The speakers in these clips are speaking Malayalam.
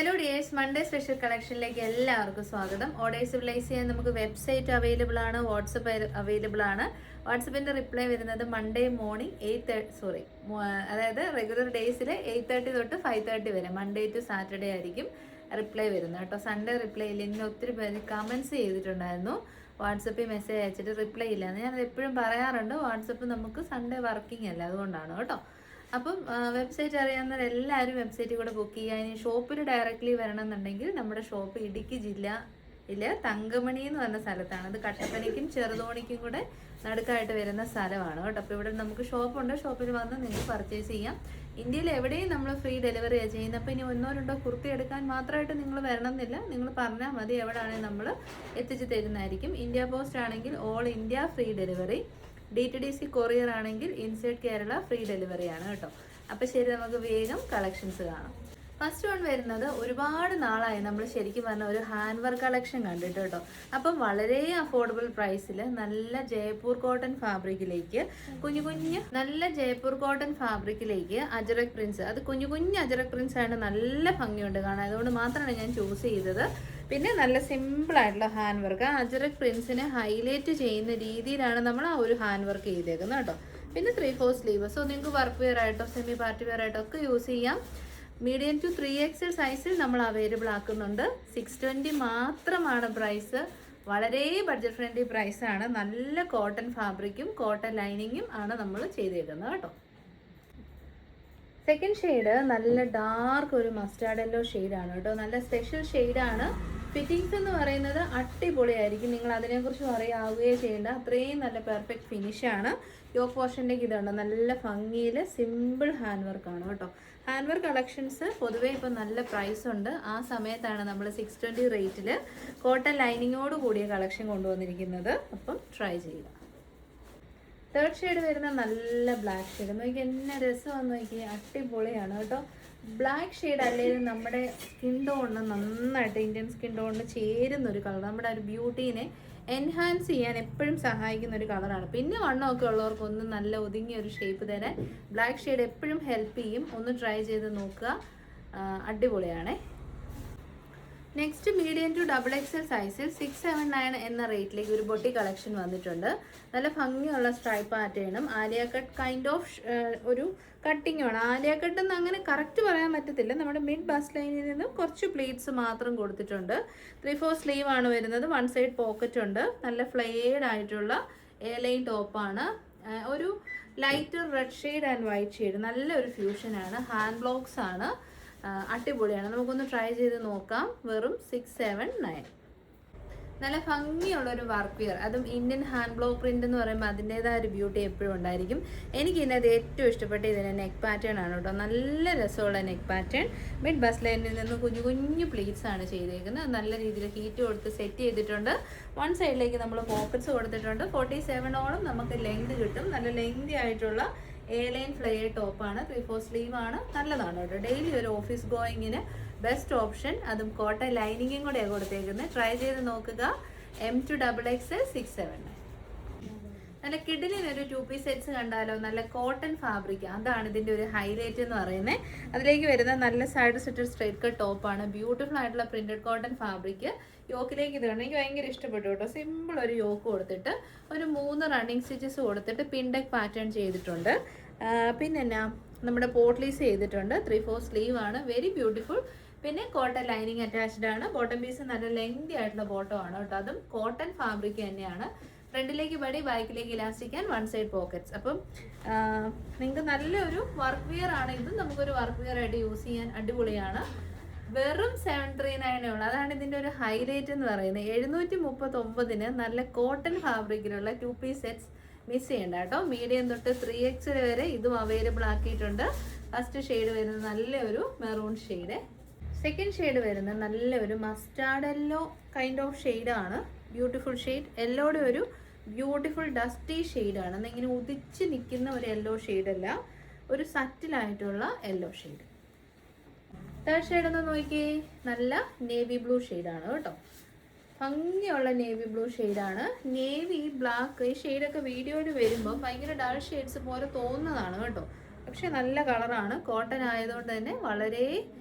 ഹലോ ഡിയേഴ്സ്, മൺഡേ സ്പെഷ്യൽ കളക്ഷനിലേക്ക് എല്ലാവർക്കും സ്വാഗതം. ഓർഡേഴ്സ് പ്ലേസ് ചെയ്യാൻ നമുക്ക് വെബ്സൈറ്റ് അവൈലബിൾ ആണ്, വാട്സപ്പ് അവൈലബിൾ ആണ്. വാട്സപ്പിൻ്റെ റിപ്ലൈ വരുന്നത് മൺഡേ മോർണിംഗ് അതായത് റെഗുലർ ഡേയ്സിൽ 8:30 തൊട്ട് 5:30 വരെ, മൺഡേ ടു സാറ്റർഡേ ആയിരിക്കും റിപ്ലൈ വരുന്നത് കേട്ടോ. സൺഡേ റിപ്ലൈ ഇല്ല. ഇന്ന് ഒത്തിരി പേര് കമൻസ് ചെയ്തിട്ടുണ്ടായിരുന്നു വാട്സപ്പിൽ മെസ്സേജ് അയച്ചിട്ട് റിപ്ലൈ ഇല്ലാന്ന്. ഞാനത് എപ്പോഴും പറയാറുണ്ട്, വാട്സപ്പ് നമുക്ക് സൺഡേ വർക്കിംഗ് അല്ല, അതുകൊണ്ടാണ് കേട്ടോ. അപ്പം വെബ്സൈറ്റ് അറിയാവുന്നവരെല്ലാവരും വെബ്സൈറ്റിൽ കൂടെ ബുക്ക് ചെയ്യുക. ഇനി ഷോപ്പിൽ ഡയറക്റ്റ്ലി വരണമെന്നുണ്ടെങ്കിൽ നമ്മുടെ ഷോപ്പ് ഇടുക്കി ജില്ലയിൽ തങ്കമണി എന്ന് പറഞ്ഞ സ്ഥലത്താണ്. അത് കട്ടപ്പനയ്ക്കും ചെറുതോണിക്കും കൂടെ നടുക്കായിട്ട് വരുന്ന സ്ഥലമാണ് കേട്ടോ. അപ്പോൾ ഇവിടെ നമുക്ക് ഷോപ്പുണ്ട്, ഷോപ്പിൽ വന്ന് നിങ്ങൾക്ക് പർച്ചേസ് ചെയ്യാം. ഇന്ത്യയിൽ എവിടെയും നമ്മൾ ഫ്രീ ഡെലിവറിയാണ് ചെയ്യുന്നത്. അപ്പോൾ ഇനി ഒന്നോ രണ്ടോ കുർത്തി എടുക്കാൻ മാത്രമായിട്ട് നിങ്ങൾ വരണമെന്നില്ല, നിങ്ങൾ പറഞ്ഞാൽ മതി, എവിടെയാണെങ്കിൽ നമ്മൾ എത്തിച്ച് തരുന്നതായിരിക്കും. ഇന്ത്യ പോസ്റ്റ് ആണെങ്കിൽ all India free delivery, DTDC courier ആണെങ്കിൽ ഇൻസൈഡ് കേരള ഫ്രീ ഡെലിവറി ആണ് കേട്ടോ. അപ്പോൾ ശരി, നമുക്ക് വേഗം കളക്ഷൻസ് കാണാം. ഫസ്റ്റ് വൺ വരുന്നത്, ഒരുപാട് നാളായി നമ്മൾ ശരിക്കും പറഞ്ഞ ഒരു ഹാൻഡ് വർക്ക് കളക്ഷൻ കണ്ടിട്ട് കേട്ടോ. അപ്പം വളരെ അഫോർഡബിൾ പ്രൈസിൽ നല്ല ജയ്പൂർ കോട്ടൺ ഫാബ്രിക്കിലേക്ക് നല്ല ജയ്പൂർ കോട്ടൺ ഫാബ്രിക്കിലേക്ക് അജറക് പ്രിൻസ്, അത് കുഞ്ഞു അജറക് പ്രിൻസ് ആണ്, നല്ല ഭംഗിയുണ്ട് കാണാൻ. അതുകൊണ്ട് മാത്രമാണ് ഞാൻ ചൂസ് ചെയ്തത്. പിന്നെ നല്ല സിമ്പിളായിട്ടുള്ള ഹാൻഡ് വർക്ക്, ആ അജറക് പ്രിൻസിനെ ഹൈലൈറ്റ് ചെയ്യുന്ന രീതിയിലാണ് നമ്മൾ ആ ഒരു ഹാൻഡ് വർക്ക് ചെയ്തേക്കുന്നത് കേട്ടോ. പിന്നെ 3/4 സ്ലീവ്, സോ നിങ്ങൾക്ക് വർക്ക് വെയർ ആയിട്ടോ സെമി പാർട്ടി വെയർ ആയിട്ടോ ഒക്കെ യൂസ് ചെയ്യാം. മീഡിയം ടു 3XL സൈസിൽ നമ്മൾ അവൈലബിൾ ആക്കുന്നുണ്ട്. 620 മാത്രമാണ് പ്രൈസ്. വളരെ ബഡ്ജറ്റ് ഫ്രണ്ട്ലി പ്രൈസാണ്. നല്ല കോട്ടൺ ഫാബ്രിക്കും കോട്ടൺ ലൈനിങ്ങും ആണ് നമ്മൾ ചെയ്തേക്കുന്നത് കേട്ടോ. സെക്കൻഡ് ഷെയ്ഡ് നല്ല ഡാർക്ക് ഒരു മസ്റ്റാർഡ് യെല്ലോ ഷെയ്ഡാണ് കേട്ടോ. നല്ല സ്പെഷ്യൽ ഷെയ്ഡാണ്. ഫിറ്റിങ്സ് എന്ന് പറയുന്നത് അടിപൊളിയായിരിക്കും. നിങ്ങൾ അതിനെക്കുറിച്ച് അറിയാവുകയേ ചെയ്യേണ്ട, അത്രയും നല്ല പെർഫെക്റ്റ് ഫിനിഷാണ്. യോക്ക് പോർഷനിലേക്ക് ഇതുണ്ട്, നല്ല ഭംഗിയിൽ സിമ്പിൾ ഹാൻഡ് വർക്കാണ് കേട്ടോ. ഹാൻഡ് വർക്ക് കളക്ഷൻസ് പൊതുവേ ഇപ്പം നല്ല പ്രൈസ് ഉണ്ട്. ആ സമയത്താണ് നമ്മൾ 620 റേറ്റിൽ കോട്ടൺ ലൈനിങ്ങോട് കൂടിയ കളക്ഷൻ കൊണ്ടുവന്നിരിക്കുന്നത്. അപ്പം ട്രൈ ചെയ്യുക. തേർഡ് ഷെയ്ഡ് വരുന്ന നല്ല ബ്ലാക്ക് ഷെയ്ഡ്, നോക്കി എന്നെ രസമാണെന്ന് നോക്കി, അടിപൊളിയാണ് കേട്ടോ. ബ്ലാക്ക് ഷെയ്ഡ് അല്ലെങ്കിൽ നമ്മുടെ സ്കിൻ ടോണിന് നന്നായിട്ട്, ഇന്ത്യൻ സ്കിൻ ടോണിന് ചേരുന്ന ഒരു കളർ, നമ്മുടെ ഒരു ബ്യൂട്ടീനെ എൻഹാൻസ് ചെയ്യാൻ എപ്പോഴും സഹായിക്കുന്ന ഒരു കളറാണ്. പിന്നെ വണ്ണമൊക്കെ ഉള്ളവർക്കൊന്നും നല്ല ഒതുങ്ങിയ ഒരു ഷേപ്പ് തരാൻ ബ്ലാക്ക് ഷെയ്ഡ് എപ്പോഴും ഹെൽപ്പ് ചെയ്യും. ഒന്ന് ട്രൈ ചെയ്ത് നോക്കുക, അടിപൊളിയാണേ. നെക്സ്റ്റ് മീഡിയം ടു XXL സൈസിൽ 679 എന്ന റേറ്റിലേക്ക് ഒരു ബൊട്ടി കളക്ഷൻ വന്നിട്ടുണ്ട്. നല്ല ഭംഗിയുള്ള സ്ട്രൈപ്പ് പാറ്റേണും ആലിയ കട്ട് കൈൻഡ് ഓഫ് ഒരു കട്ടിങ്ങുമാണ്. ആലിയ കട്ട് എന്ന് അങ്ങനെ കറക്റ്റ് പറയാൻ പറ്റത്തില്ല. നമ്മുടെ മിഡ് ബസ് ലൈനിൽ നിന്ന് കുറച്ച് പ്ലീറ്റ്സ് മാത്രം കൊടുത്തിട്ടുണ്ട്. 3/4 സ്ലീവ് ആണ് വരുന്നത്. വൺ സൈഡ് പോക്കറ്റ് ഉണ്ട്. നല്ല ഫ്ലെയർഡ് ആയിട്ടുള്ള എ ലൈൻ ടോപ്പാണ്. ഒരു lighter red shade and white shade, നല്ലൊരു ഫ്യൂഷനാണ്. ഹാൻഡ് ബ്ലോക്സ് ആണ്, അടിപൊളിയാണ്. നമുക്കൊന്ന് ട്രൈ ചെയ്ത് നോക്കാം. വെറും 679. നല്ല ഭംഗിയുള്ളൊരു വർക്ക് വെയർ, അതും ഇന്ത്യൻ ഹാൻഡ് ബ്ലോക്ക് പ്രിന്റ് എന്ന് പറയുമ്പോൾ അതിൻ്റെതായ ഒരു ബ്യൂട്ടി എപ്പോഴും ഉണ്ടായിരിക്കും. എനിക്ക് ഇതിനകത്ത് ഏറ്റവും ഇഷ്ടപ്പെട്ട ഇതിൻ്റെ നെക്ക് പാറ്റേൺ ആണ് കേട്ടോ. നല്ല രസമുള്ള നെക്ക് പാറ്റേൺ. മിഡ് ബസ് ലൈനിൽ നിന്ന് കുഞ്ഞു പ്ലീറ്റ്സ് ആണ് ചെയ്തേക്കുന്നത്. നല്ല രീതിയിൽ ഹീറ്റ് കൊടുത്ത് സെറ്റ് ചെയ്തിട്ടുണ്ട്. വൺ സൈഡിലേക്ക് നമ്മൾ പോക്കറ്റ്സ് കൊടുത്തിട്ടുണ്ട്. 47ഓളം നമുക്ക് ലെങ്ത് കിട്ടും. നല്ല ലെങ്തി ആയിട്ടുള്ള എ ലൈൻ ഫ്ലെയർ ടോപ്പാണ്. 3/4 സ്ലീവ് ആണ്. നല്ലതാണ് കേട്ടോ. ഡെയിലി ഒരു ഓഫീസ് ഗോയിങ്ങിന് ബെസ്റ്റ് ഓപ്ഷൻ. അതും കോട്ടൺ ലൈനിങ്ങും കൂടെയാണ് കൊടുത്തേക്കുന്നത്. ട്രൈ ചെയ്ത് നോക്കുക. M to XXL 679. നല്ല കിഡിലിനൊരു 2 പീസ് സെറ്റ്സ് കണ്ടാലോ. നല്ല കോട്ടൺ ഫാബ്രിക്, അതാണ് ഇതിൻ്റെ ഒരു ഹൈലൈറ്റ് എന്ന് പറയുന്നത്. അതിലേക്ക് വരുന്ന നല്ല സൈഡ് സെറ്റഡ് സ്ട്രൈറ്റ് കട്ട് ടോപ്പാണ്. ബ്യൂട്ടിഫുൾ ആയിട്ടുള്ള പ്രിന്റഡ് കോട്ടൺ ഫാബ്രിക്. യോക്കിലേക്ക് ഇതാണ്, എനിക്ക് ഭയങ്കര ഇഷ്ടപ്പെട്ടു കേട്ടോ. സിമ്പിൾ ഒരു യോക്ക് കൊടുത്തിട്ട് ഒരു 3 റണ്ണിങ് സ്റ്റിച്ചസ് കൊടുത്തിട്ട് പിൻഡെക്ക് പാറ്റേൺ ചെയ്തിട്ടുണ്ട്. പിന്നെ നമ്മുടെ പോട്ട്ലീസ് ചെയ്തിട്ടുണ്ട്. 3/4 സ്ലീവ് ആണ്. Very beautiful. പിന്നെ കോട്ടൺ ലൈനിങ് അറ്റാച്ച്ഡ് ആണ്. ബോട്ടം പീസ് നല്ല ലെങ്തി ആയിട്ടുള്ള ബോട്ടം ആണ് കേട്ടോ. അതും കോട്ടൺ ഫാബ്രിക് തന്നെയാണ്. ഫ്രണ്ടിലേക്ക് ബടി, ബാക്കിലേക്ക് elastic and one side pockets. അപ്പം നിങ്ങൾക്ക് നല്ലൊരു വർക്ക് വെയർ ആണ്. ഇതും നമുക്കൊരു വർക്ക് വെയർ ആയിട്ട് യൂസ് ചെയ്യാൻ അടിപൊളിയാണ്. വെറും 739 ഉള്ളു. അതാണ് ഇതിൻ്റെ ഒരു ഹൈലൈറ്റ് എന്ന് പറയുന്നത്. 739 നല്ല കോട്ടൺ ഫാബ്രിക്കിലുള്ള 2 പീസ് സെറ്റ്സ് മിസ് ചെയ്യണ്ട കേട്ടോ. മീഡിയം തൊട്ട് 3XL വരെ ഇതും അവൈലബിൾ ആക്കിയിട്ടുണ്ട്. ഫസ്റ്റ് ഷെയ്ഡ് വരുന്നത് നല്ലൊരു മെറൂൺ ഷെയ്ഡ്. സെക്കൻഡ് ഷെയ്ഡ് വരുന്നത് നല്ലൊരു മസ്റ്റാർഡ് യെല്ലോ കൈൻഡ് ഓഫ് ഷെയ്ഡാണ്. Beautiful shade. യെല്ലോയുടെ ഒരു ബ്യൂട്ടിഫുൾ ഡസ്റ്റി ഷെയ്ഡാണ്. ഇങ്ങനെ ഉദിച്ച് നിൽക്കുന്ന ഒരു യെല്ലോ ഷെയ്ഡല്ല, ഒരു സറ്റിലായിട്ടുള്ള യെല്ലോ ഷെയ്ഡ്. തേർഡ് ഷെയ്ഡ് ഒന്ന് നോക്കിയേ, നല്ല നേവി ബ്ലൂ ഷെയ്ഡാണ് കേട്ടോ. ഭംഗിയുള്ള നേവി ബ്ലൂ ഷെയ്ഡാണ്. നേവി ബ്ലാക്ക് ഈ ഷെയ്ഡൊക്കെ വീഡിയോയിൽ വരുമ്പോൾ ഭയങ്കര ഡൾ ഷെയ്ഡ്സ് പോലെ തോന്നുന്നതാണ് കേട്ടോ. പക്ഷെ നല്ല കളറാണ്. കോട്ടൺ ആയതുകൊണ്ട് തന്നെ വളരെ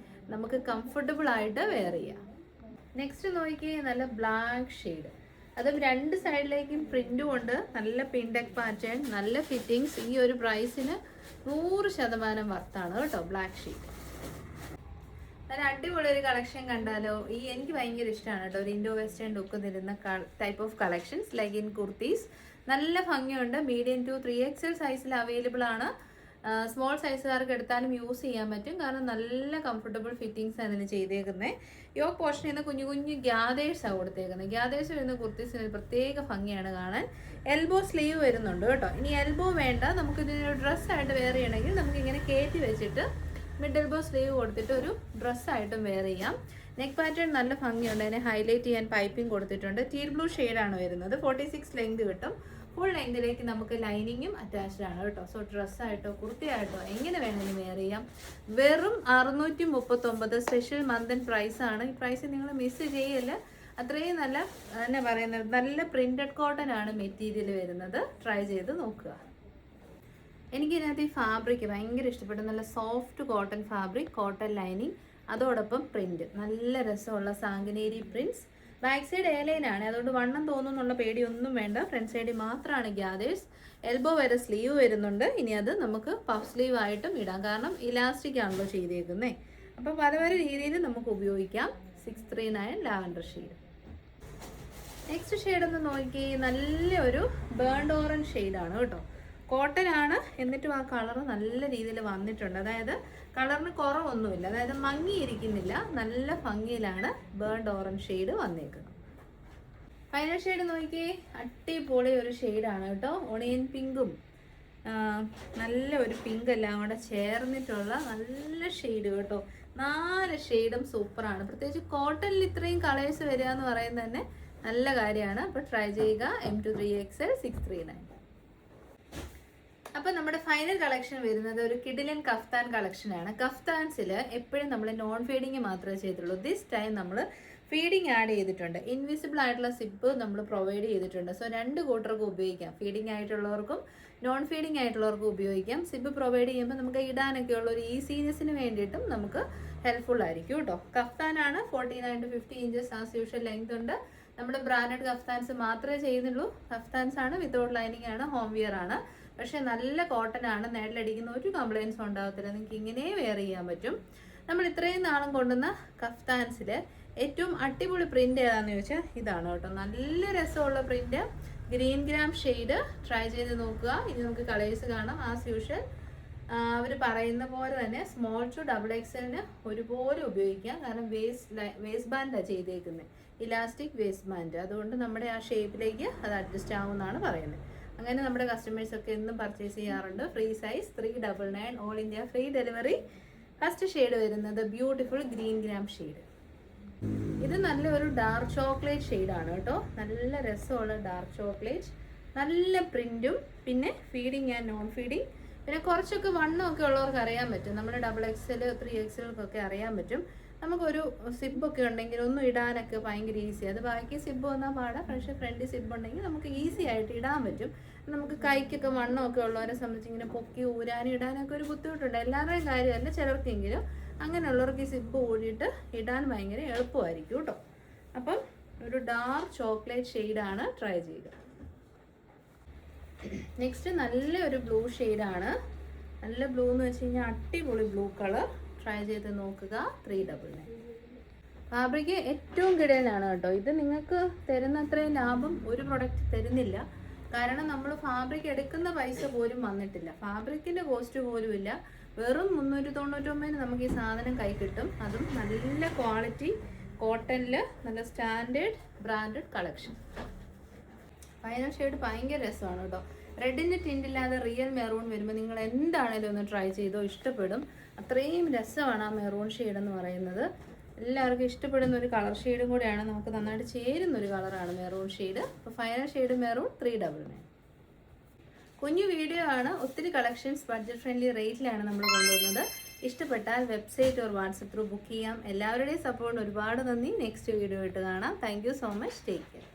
നമുക്ക് കംഫർട്ടബിൾ ആയിട്ട് വെയർ ചെയ്യാം. നെക്സ്റ്റ് നോക്കിയേ, നല്ല ബ്ലാക്ക് ഷെയ്ഡ്, അതും രണ്ട് സൈഡിലേക്കും പ്രിന്റും ഉണ്ട്. നല്ല പിൻഡെക് പാറ്റേൺ, നല്ല ഫിറ്റിങ്സ്. ഈ ഒരു പ്രൈസിന് 100% വർത്താണ് കേട്ടോ. ബ്ലാക്ക് ഷെയ്ഡ് നല്ല അടിപൊളി ഒരു കളക്ഷൻ കണ്ടാലോ. എനിക്ക് ഭയങ്കര ഇഷ്ടമാണ് കേട്ടോ. ഒരു ഇൻഡോ വെസ്റ്റേൺ ലുക്ക് തരുന്ന type of collections like in kurtis. നല്ല ഭംഗിയുണ്ട്. മീഡിയം ടു 3XL സൈസിൽ അവൈലബിൾ ആണ്. സ്മോൾ സൈസുകാർക്ക് എടുത്താലും യൂസ് ചെയ്യാൻ പറ്റും, കാരണം നല്ല കംഫർട്ടബിൾ ഫിറ്റിങ്സ് അതിന് ചെയ്തേക്കുന്നത്. യോക്ക് പോർഷനിൽ നിന്ന് കുഞ്ഞു കുഞ്ഞു ഗ്യാദേഴ്സാണ് കൊടുത്തേക്കുന്നത്. ഗ്യാദേഴ്സ് വരുന്ന കുർത്തീസിന് ഒരു പ്രത്യേക ഭംഗിയാണ് കാണാൻ. എൽബോ സ്ലീവ് വരുന്നുണ്ട് കേട്ടോ. ഇനി എൽബോ വേണ്ട, നമുക്കിതിനൊരു ഡ്രസ്സായിട്ട് വെയർ ചെയ്യണമെങ്കിൽ നമുക്കിങ്ങനെ കയറ്റി വെച്ചിട്ട് മിഡ് എൽബോ സ്ലീവ് കൊടുത്തിട്ട് ഒരു ഡ്രസ്സായിട്ടും വെയർ ചെയ്യാം. നെക്ക് പാറ്റേൺ നല്ല ഭംഗിയുണ്ട്. അതിനെ ഹൈലൈറ്റ് ചെയ്യാൻ പൈപ്പിംഗ് കൊടുത്തിട്ടുണ്ട്. ടീൽ ബ്ലൂ ഷെയ്ഡാണ് വരുന്നത്. 46 ലെങ്ത് കിട്ടും. ഫുൾ ലെങ്തിലേക്ക് നമുക്ക് ലൈനിങ്ങും അറ്റാച്ച്ഡ് ആണ് കേട്ടോ. സോ ഡ്രസ്സായിട്ടോ കുർത്തിയായിട്ടോ എങ്ങനെ വേണമെങ്കിലും വെയർ ചെയ്യാം. വെറും 639 സ്പെഷ്യൽ മന്ത് പ്രൈസ് ആണ്. ഈ പ്രൈസ് നിങ്ങൾ മിസ് ചെയ്യല്ല. അത്രയും നല്ല എന്നാ പറയുന്നത്, നല്ല പ്രിന്റഡ് കോട്ടൺ ആണ് മെറ്റീരിയൽ വരുന്നത്. ട്രൈ ചെയ്ത് നോക്കുക. എനിക്കിതിനകത്ത് ഈ ഫാബ്രിക് ഭയങ്കര ഇഷ്ടപ്പെട്ടു. നല്ല soft cotton fabric, cotton lining, അതോടൊപ്പം പ്രിന്റ്, നല്ല രസമുള്ള സാങ്കനേരി പ്രിന്റ്സ്. ബാക്ക് സൈഡ് എയർലൈനാണ്, അതുകൊണ്ട് വണ്ണം തോന്നുന്നുള്ള പേടിയൊന്നും വേണ്ട. ഫ്രണ്ട് സൈഡിൽ മാത്രമാണ് ഗ്യാദേഴ്സ്. എൽബോ വരെ സ്ലീവ് വരുന്നുണ്ട്. ഇനി അത് നമുക്ക് പഫ് സ്ലീവ് ആയിട്ടും ഇടാം, കാരണം ഇലാസ്റ്റിക് ആണല്ലോ ചെയ്തേക്കുന്നത്. അപ്പോൾ പല പല രീതിയിൽ നമുക്ക് ഉപയോഗിക്കാം. 639 ലാവൻഡർ ഷെയ്ഡ്. നെക്സ്റ്റ് ഷെയ്ഡ് ഒന്ന് നോക്കി, നല്ലൊരു ബേൺഡ് ഓറഞ്ച് ഷെയ്ഡാണ് കേട്ടോ. കോട്ടൺ ആണ്, എന്നിട്ടും ആ കളർ നല്ല രീതിയിൽ വന്നിട്ടുണ്ട്. അതായത് കളറിന് കുറവൊന്നുമില്ല, അതായത് മങ്ങിയിരിക്കുന്നില്ല. നല്ല ഭംഗിയിലാണ് ബേൺഡ് ഓറഞ്ച് ഷെയ്ഡ് വന്നേക്കുന്നത്. ഫൈനൽ ഷെയ്ഡ് നോക്കിയേ, അടിപൊളി ഒരു ഷെയ്ഡാണ് കേട്ടോ. ഒണിയൻ പിങ്കും നല്ല ഒരു പിങ്ക് എല്ലാം കൂടെ ചേർന്നിട്ടുള്ള നല്ല ഷെയ്ഡ് കേട്ടോ. 4 ഷെയ്ഡും സൂപ്പറാണ്. പ്രത്യേകിച്ച് കോട്ടണിൽ ഇത്രയും കളേഴ്സ് വരിക എന്ന് പറയുന്നത് തന്നെ നല്ല കാര്യമാണ്. അപ്പോൾ ട്രൈ ചെയ്യുക. M2 3XL 639. അപ്പോൾ നമ്മുടെ ഫൈനൽ കളക്ഷൻ വരുന്നത് ഒരു കിഡിലൻ കഫ്താൻ കളക്ഷനാണ്. കഫ്താൻസിൽ എപ്പോഴും നമ്മൾ നോൺ ഫീഡിങ് മാത്രമേ ചെയ്തിട്ടുള്ളൂ. ദിസ് ടൈം നമ്മൾ ഫീഡിങ് ആഡ് ചെയ്തിട്ടുണ്ട്. ഇൻവിസിബിൾ ആയിട്ടുള്ള സിപ്പ് നമ്മൾ പ്രൊവൈഡ് ചെയ്തിട്ടുണ്ട്. സോ 2 കൂട്ടർക്കും ഉപയോഗിക്കാം. ഫീഡിങ് ആയിട്ടുള്ളവർക്കും നോൺ ഫീഡിങ് ആയിട്ടുള്ളവർക്കും ഉപയോഗിക്കാം. സിപ്പ് പ്രൊവൈഡ് ചെയ്യുമ്പോൾ നമുക്ക് ഇടാനൊക്കെ ഉള്ള ഒരു ഈസിനെസ്സിന് വേണ്ടിയിട്ടും നമുക്ക് ഹെൽപ്ഫുൾ ആയിരിക്കും കേട്ടോ. കഫ്താനാണ്. 49 to 50 inches as usual length ഉണ്ട്. നമ്മൾ ബ്രാൻഡഡ് കഫ്താൻസ് മാത്രമേ ചെയ്യുന്നുള്ളൂ. കഫ്താൻസ് ആണ്, വിത്തൗട്ട് ലൈനിങ് ആണ്, ഹോം വിയർ ആണ്. പക്ഷെ നല്ല കോട്ടൺ ആണ്. നേരിലടിക്കുന്ന ഒരു കംപ്ലയിൻസും ഉണ്ടാകത്തില്ല. നിങ്ങൾക്ക് ഇങ്ങനെ വെയർ ചെയ്യാൻ പറ്റും. നമ്മൾ ഇത്രയും നാളും കൊണ്ടുവന്ന കഫ്താൻസിൽ ഏറ്റവും അടിപൊളി പ്രിന്റ് ഏതാണെന്ന് ചോദിച്ചാൽ ഇതാണ് കേട്ടോ. നല്ല രസമുള്ള print, green gram shade. Try ചെയ്ത് നോക്കുക. ഇനി നമുക്ക് കളേഴ്സ് കാണാം. ആസ് യൂഷ്വൽ അവർ പറയുന്ന പോലെ തന്നെ സ്മോൾ ടു XXLന് ഒരുപോലെ ഉപയോഗിക്കാം. കാരണം വേസ്റ്റ് ബാൻഡാണ് ചെയ്തേക്കുന്നത്, ഇലാസ്റ്റിക് വേസ്റ്റ് ബാൻഡ്. അതുകൊണ്ട് നമ്മുടെ ആ ഷേപ്പിലേക്ക് അത് അഡ്ജസ്റ്റ് ആവുമെന്നാണ് പറയുന്നത്. അങ്ങനെ നമ്മുടെ കസ്റ്റമേഴ്സ് ഒക്കെ എന്നും പർച്ചേസ് ചെയ്യാറുണ്ട്. Free size 399, all India free delivery. First shade വരുന്നത് ബ്യൂട്ടിഫുൾ ഗ്രീൻ ഗ്രാം ഷെയ്ഡ്. ഇത് നല്ലൊരു ഡാർക്ക് ചോക്ലേറ്റ് ഷെയ്ഡാണ് കേട്ടോ. നല്ല രസമുള്ള ഡാർക്ക് ചോക്ലേറ്റ്, നല്ല പ്രിന്റും, പിന്നെ ഫീഡിങ് ആൻഡ് നോൺ ഫീഡിങ്. പിന്നെ കുറച്ചൊക്കെ വണ്ണമൊക്കെ ഉള്ളവർക്ക് അറിയാൻ പറ്റും. നമ്മുടെ XXL 3XLക്കൊക്കെ അറിയാൻ പറ്റും. നമുക്കൊരു സിബൊക്കെ ഉണ്ടെങ്കിൽ ഒന്നും ഇടാനൊക്കെ ഭയങ്കര ഈസി. അത് ബാക്കി സിബ് വന്നാൽ പാടാം. പക്ഷേ ഫ്രണ്ട് സിബ് ഉണ്ടെങ്കിൽ നമുക്ക് ഈസി ആയിട്ട് ഇടാൻ പറ്റും. നമുക്ക് കൈക്കൊക്കെ വണ്ണമൊക്കെ ഉള്ളവരെ സംബന്ധിച്ച് ഇങ്ങനെ പൊക്കി ഊരാനും ഇടാനൊക്കെ ഒരു ബുദ്ധിമുട്ടുണ്ട്. എല്ലാവരുടെയും കാര്യമല്ല, ചിലർക്കെങ്കിലും. അങ്ങനെയുള്ളവർക്ക് ഈ സിബ് കൂടിയിട്ട് ഇടാൻ ഭയങ്കര എളുപ്പമായിരിക്കും കേട്ടോ. അപ്പം ഒരു ഡാർക്ക് ചോക്ലേറ്റ് ഷെയ്ഡാണ്. ട്രൈ ചെയ്യുക. നെക്സ്റ്റ് നല്ലൊരു ബ്ലൂ ഷെയ്ഡാണ്. നല്ല ബ്ലൂ എന്ന് വെച്ച് കഴിഞ്ഞാൽ അടിപൊളി ബ്ലൂ കളർ. ട്രൈ ചെയ്ത് നോക്കുക. 399. ഫാബ്രിക് ഏറ്റവും കിടയിലാണ് കേട്ടോ. ഇത് നിങ്ങൾക്ക് തരുന്ന അത്രയും ലാഭം ഒരു പ്രൊഡക്റ്റ് തരുന്നില്ല. കാരണം നമ്മൾ ഫാബ്രിക് എടുക്കുന്ന പൈസ പോലും വന്നിട്ടില്ല. ഫാബ്രിക്കിൻ്റെ കോസ്റ്റ് പോലും ഇല്ല. വെറും 399 നമുക്ക് ഈ സാധനം കൈ കിട്ടും. അതും നല്ല ക്വാളിറ്റി കോട്ടണിൽ, നല്ല standard branded collection. Final shade ഭയങ്കര രസമാണ് കേട്ടോ. റെഡിൻ്റെ ടിൻറ്റില്ലാതെ റിയൽ മെറൂൺ വരുമ്പോൾ നിങ്ങൾ എന്താണേലും ഒന്ന് ട്രൈ ചെയ്തോ, ഇഷ്ടപ്പെടും. അത്രയും രസമാണ് ആ മെറൂൺ ഷെയ്ഡ് എന്ന് പറയുന്നത്. എല്ലാവർക്കും ഇഷ്ടപ്പെടുന്ന ഒരു കളർ ഷെയ്ഡും കൂടെയാണ്. നമുക്ക് നന്നായിട്ട് ചേരുന്ന ഒരു കളറാണ് മെറൂൺ ഷെയ്ഡ്. അപ്പോൾ ഫൈനൽ ഷെയ്ഡ് മെറൂൺ 399. കുഞ്ഞു വീഡിയോ ആണ്. ഒത്തിരി കളക്ഷൻസ് ബഡ്ജറ്റ് ഫ്രണ്ട്ലി റേറ്റിലാണ് നമ്മൾ കൊണ്ടുവന്നത്. ഇഷ്ടപ്പെട്ടാൽ website or WhatsApp through book ചെയ്യാം. എല്ലാവരുടെയും സപ്പോർട്ട് ഒരുപാട് നന്ദി. നെക്സ്റ്റ് വീഡിയോ ആയിട്ട് കാണാം. Thank you so much. Take care.